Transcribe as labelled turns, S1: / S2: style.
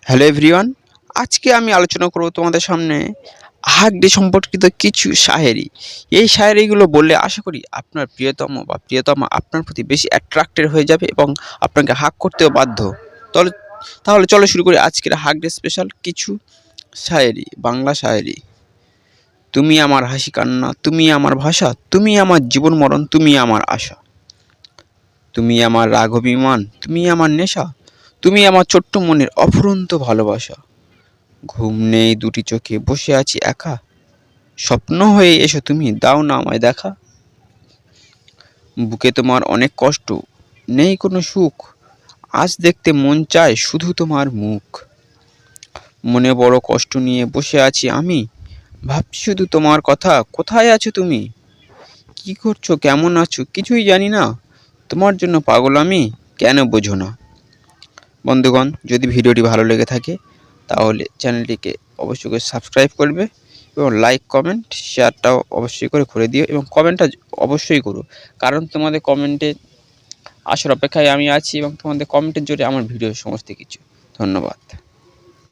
S1: Hello everyone, আজকে আমি আলোচনা করব তোমাদের সামনে হাক ডে সম্পর্কিত কিছু শায়েরি। এই শায়েরিগুলো বললে আশা করি আপনার প্রিয়তম বা প্রিয়তমা আপনার প্রতি বেশি অ্যাট্রাক্টেড হয়ে যাবে এবং আপনাকে হাক করতেও বাধ্য। তাহলে তাহলে চলো শুরু করি আজকের হাক ডে স্পেশাল কিছু শায়েরি, বাংলা শায়েরি। তুমি আমার হাসি কান্না, তুমি আমার ভাষা, তুমি আমার জীবন মরণ, তুমি আমার আশা। তুমি আমার রাগ অভিমান, তুমি আমার নেশা, তুমি আমার ছোট্ট মনের অফুরন্ত ভালোবাসা। ঘুম নেই দুটি চোখে, বসে আছি একা, স্বপ্ন হয়ে এসো তুমি, দাও না আমায় দেখা। বুকে তোমার অনেক কষ্ট, নেই কোনো সুখ, আজ দেখতে মন চায় শুধু তোমার মুখ। মনে বড় কষ্ট নিয়ে বসে আছি আমি, ভাবছি শুধু তোমার কথা, কোথায় আছো তুমি? কি করছো, কেমন আছো, কিছুই জানি না, তোমার জন্য পাগল আমি, কেন বোঝো না? বন্ধুগণ, যদি ভিডিওটি ভালো লেগে থাকে তাহলে চ্যানেলটিকে অবশ্যই করে সাবস্ক্রাইব করবে এবং লাইক কমেন্ট শেয়ারটাও অবশ্যই করে দিও এবং কমেন্টটা অবশ্যই করো, কারণ তোমাদের কমেন্টে আসার অপেক্ষায় আমি আছি এবং তোমাদের কমেন্টের জোরে আমার ভিডিও সমস্ত কিছু। ধন্যবাদ।